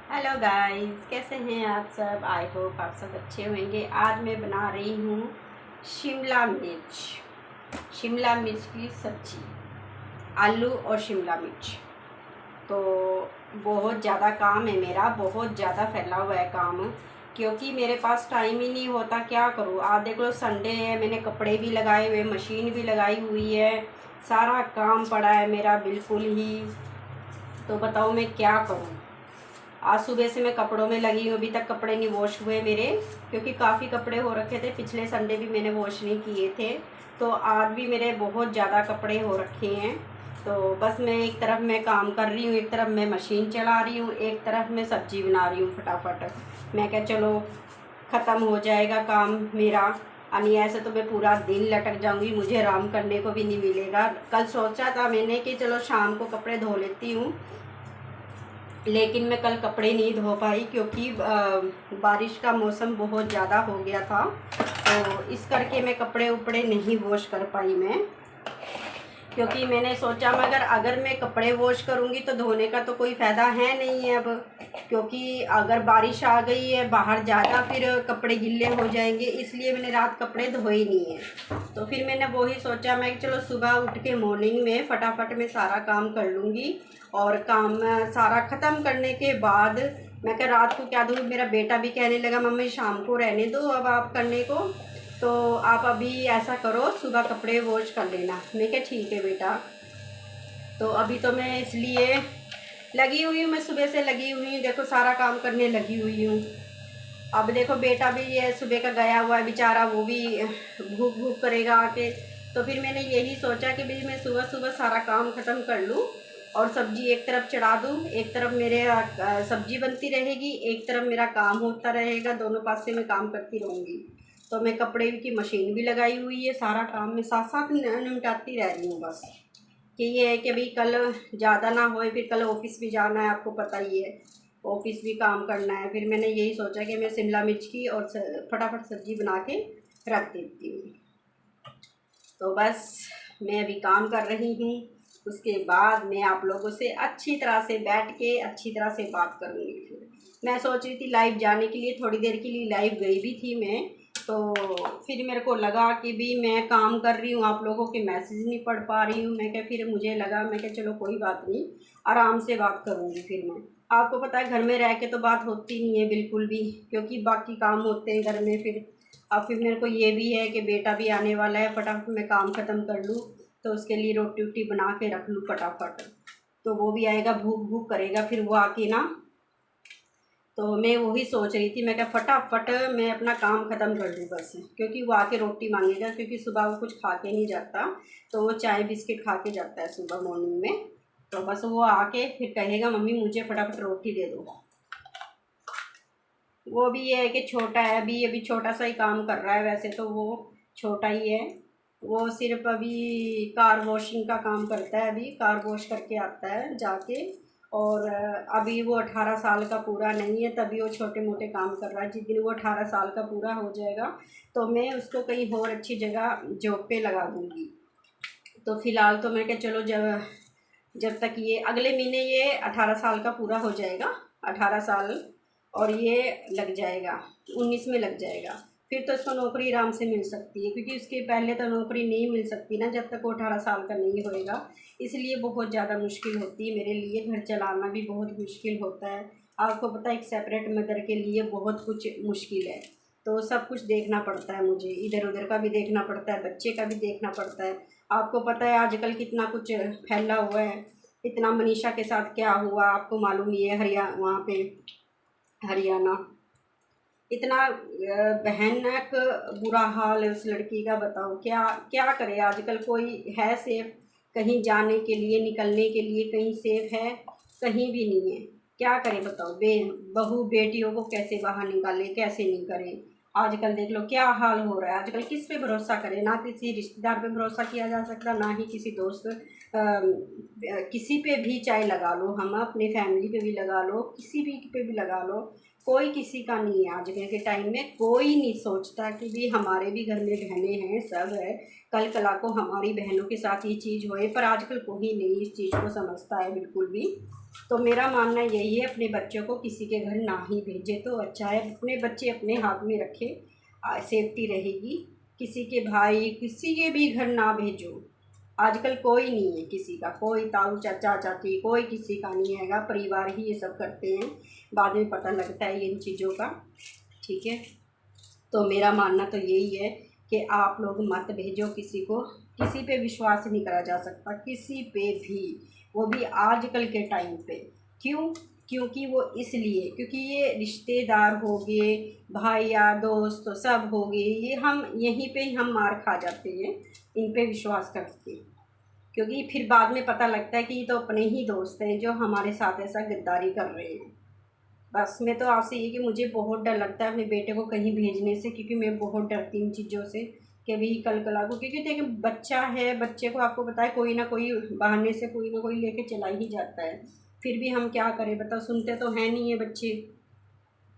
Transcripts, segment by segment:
Hello guys, कैसे हैं आप सब। आई होप आप सब अच्छे होंगे। आज मैं बना रही हूँ शिमला मिर्च की सब्जी, आलू और शिमला मिर्च। तो बहुत ज़्यादा काम है मेरा, बहुत ज़्यादा फैला हुआ है काम, क्योंकि मेरे पास टाइम ही नहीं होता। क्या करूँ, आज देख लो संडे है, मैंने कपड़े भी लगाए हुए, मशीन भी लगाई हुई है, सारा काम पड़ा है मेरा बिल्कुल ही। तो बताओ मैं क्या करूँ। आज सुबह से मैं कपड़ों में लगी हूँ, अभी तक कपड़े नहीं वॉश हुए मेरे, क्योंकि काफ़ी कपड़े हो रखे थे। पिछले संडे भी मैंने वॉश नहीं किए थे, तो आज भी मेरे बहुत ज़्यादा कपड़े हो रखे हैं। तो बस मैं एक तरफ मैं काम कर रही हूँ, एक तरफ मैं मशीन चला रही हूँ, एक तरफ मैं सब्जी बना रही हूँ फटाफट। मैं क्या, चलो ख़त्म हो जाएगा काम मेरा। यानी ऐसे तो मैं पूरा दिन लटक जाऊंगी, मुझे आराम करने को भी नहीं मिलेगा। कल सोचा था मैंने कि चलो शाम को कपड़े धो लेती हूँ, लेकिन मैं कल कपड़े नहीं धो पाई, क्योंकि बारिश का मौसम बहुत ज़्यादा हो गया था। तो इस करके मैं कपड़े उपड़े नहीं वॉश कर पाई मैं, क्योंकि मैंने सोचा मगर अगर मैं कपड़े वॉश करूँगी तो धोने का तो कोई फ़ायदा है नहीं है अब, क्योंकि अगर बारिश आ गई है बाहर ज़्यादा, फिर कपड़े गिल्ले हो जाएंगे। इसलिए मैंने रात कपड़े धोए नहीं है। तो फिर मैंने वही सोचा, मैं चलो सुबह उठ के मॉर्निंग में फटाफट मैं सारा काम कर लूँगी, और काम सारा ख़त्म करने के बाद मैं क्या रात को क्या दूँ। मेरा बेटा भी कहने लगा मम्मी शाम को रहने दो अब आप करने को, तो आप अभी ऐसा करो सुबह कपड़े वॉश कर लेना। मैं क्या ठीक है बेटा। तो अभी तो मैं इसलिए लगी हुई हूँ, मैं सुबह से लगी हुई हूँ, देखो सारा काम करने लगी हुई हूँ। अब देखो बेटा भी ये सुबह का गया हुआ है बेचारा, वो भी भूख भूख करेगा आके। तो फिर मैंने यही सोचा कि भाई मैं सुबह सुबह सारा काम ख़त्म कर लूँ, और सब्जी एक तरफ चढ़ा दूँ, एक तरफ मेरे सब्जी बनती रहेगी, एक तरफ मेरा काम होता रहेगा, दोनों पास से मैं काम करती रहूँगी। तो मैं कपड़े की मशीन भी लगाई हुई है, सारा काम मैं साथ साथ निपटाती रह रही हूँ बस। कि ये है कि भाई कल ज़्यादा ना होए, फिर कल ऑफिस भी जाना है, आपको पता ही है, ऑफिस भी काम करना है। फिर मैंने यही सोचा कि मैं शिमला मिर्च की और फटाफट सब्जी बना के रख देती हूँ। तो बस मैं अभी काम कर रही हूँ, उसके बाद मैं आप लोगों से अच्छी तरह से बैठ के अच्छी तरह से बात करूँगी। फिर मैं सोच रही थी लाइव जाने के लिए, थोड़ी देर के लिए लाइव गई भी थी मैं। तो फिर मेरे को लगा कि भी मैं काम कर रही हूँ, आप लोगों के मैसेज नहीं पढ़ पा रही हूँ। मैं क्या, फिर मुझे लगा मैं क्या चलो कोई बात नहीं, आराम से बात करूँगी। फिर मैं, आपको पता है घर में रह के तो बात होती नहीं है बिल्कुल भी, क्योंकि बाकी काम होते हैं घर में। फिर अब फिर मेरे को ये भी है कि बेटा भी आने वाला है, फटाफट मैं काम ख़त्म कर लूँ, तो उसके लिए रोटी वोटी बना के रख लूँ फटाफट। तो वो भी आएगा, भूख भूख करेगा फिर वो आके ना। तो मैं वही सोच रही थी, मैं क्या फटाफट मैं अपना काम ख़त्म कर लूँ बस, क्योंकि वो आके रोटी मांगेगा, क्योंकि सुबह वो कुछ खा के नहीं जाता। तो वो चाय बिस्किट खा के जाता है सुबह मॉर्निंग में। तो बस वो आके फिर कहेगा मम्मी मुझे फटाफट रोटी दे दो। वो भी ये है कि छोटा है, अभी अभी छोटा सा ही काम कर रहा है, वैसे तो वो छोटा ही है। वो सिर्फ अभी कार वॉशिंग का काम करता है, अभी कार वॉश करके आता है जाके। और अभी वो 18 साल का पूरा नहीं है, तभी वो छोटे मोटे काम कर रहा है। जिस दिन वो 18 साल का पूरा हो जाएगा तो मैं उसको कहीं और अच्छी जगह जॉब पे लगा दूँगी। तो फ़िलहाल तो मैं क्या चलो, जब जब तक ये अगले महीने ये 18 साल का पूरा हो जाएगा, 18 साल, और ये लग जाएगा 19 में लग जाएगा। फिर तो इसको नौकरी आराम से मिल सकती है, क्योंकि उसके पहले तो नौकरी नहीं मिल सकती ना जब तक वो 18 साल का नहीं होएगा। इसलिए बहुत ज़्यादा मुश्किल होती है मेरे लिए, घर चलाना भी बहुत मुश्किल होता है। आपको पता है एक सेपरेट मदर के लिए बहुत कुछ मुश्किल है। तो सब कुछ देखना पड़ता है मुझे, इधर उधर का भी देखना पड़ता है, बच्चे का भी देखना पड़ता है। आपको पता है आजकल कितना कुछ फैला हुआ है। इतना मनीषा के साथ क्या हुआ आपको मालूम ही है, वहाँ पे हरियाणा, इतना भयानक बुरा हाल है उस लड़की का। बताओ क्या क्या करे, आजकल कोई है सेफ कहीं जाने के लिए, निकलने के लिए कहीं सेफ है? कहीं भी नहीं है। क्या करें बताओ, बहू बेटियों को कैसे बाहर निकालें, कैसे नहीं करें। आजकल देख लो क्या हाल हो रहा है, आजकल किस पे भरोसा करें। ना किसी रिश्तेदार पे भरोसा किया जा सकता, ना ही किसी दोस्त, किसी पे भी चाहे लगा लो, हम अपने फैमिली पे भी लगा लो, किसी भी पे भी लगा लो, कोई किसी का नहीं है। आजकल के टाइम में कोई नहीं सोचता कि भी हमारे भी घर में बहनें हैं, सब है, कल कला को हमारी बहनों के साथ ये चीज़ होए। पर आजकल कोई नहीं इस चीज़ को समझता है बिल्कुल भी। तो मेरा मानना यही है, अपने बच्चों को किसी के घर ना ही भेजे तो अच्छा है। अपने बच्चे अपने हाथ में रखे, सेफ्टी रहेगी। किसी के भाई किसी के भी घर ना भेजो। आजकल कोई नहीं है किसी का, कोई ताऊ चाचा चाची कोई किसी का नहीं हैगा, परिवार ही ये सब करते हैं। बाद में पता लगता है इन चीज़ों का, ठीक है। तो मेरा मानना तो यही है कि आप लोग मत भेजो किसी को। किसी पे विश्वास नहीं करा जा सकता, किसी पे भी, वो भी आजकल के टाइम पे। क्यों? क्योंकि वो इसलिए क्योंकि ये रिश्तेदार हो गए, भाई यार दोस्त तो सब हो गए, ये हम यहीं पे ही हम मार खा जाते हैं इन पे विश्वास करके। क्योंकि फिर बाद में पता लगता है कि ये तो अपने ही दोस्त हैं जो हमारे साथ ऐसा गद्दारी कर रहे हैं। बस मैं तो आपसे ये कि मुझे बहुत डर लगता है अपने बेटे को कहीं भेजने से, क्योंकि मैं बहुत डरती हूँ चीज़ों से कि भी कल कला को, क्योंकि देखिए बच्चा है, बच्चे को आपको पता है कोई ना कोई बहाने से कोई ना कोई लेके चला ही जाता है। फिर भी हम क्या करें बताओ, सुनते तो हैं नहीं है बच्चे,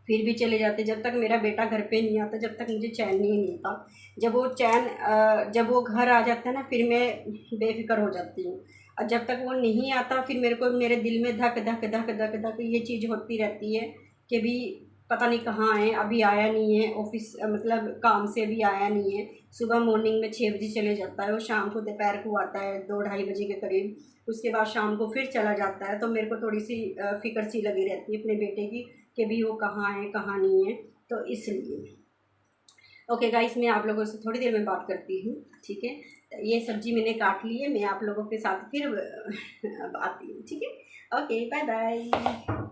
फिर भी चले जाते। जब तक मेरा बेटा घर पे नहीं आता जब तक मुझे चैन नहीं मिलता। जब वो घर आ जाता है ना, फिर मैं बेफिक्र हो जाती हूँ। और जब तक वो नहीं आता फिर मेरे को मेरे दिल में धक धक धक धक धक ये चीज़ होती रहती है कि भी पता नहीं कहाँ है, अभी आया नहीं है ऑफिस, मतलब काम से भी आया नहीं है। सुबह मॉर्निंग में 6 बजे चले जाता है, वो शाम को दोपहर को आता है 2-2:30 बजे के करीब। उसके बाद शाम को फिर चला जाता है। तो मेरे को थोड़ी सी फ़िक्र सी लगी रहती है अपने बेटे की कि भी वो कहाँ है कहाँ नहीं है, तो इसलिए। ओके गाइस, मैं आप लोगों से थोड़ी देर में बात करती हूँ, ठीक है। ये सब्ज़ी मैंने काट ली है, मैं आप लोगों के साथ फिर आती हूँ, ठीक है। Okay, bye bye.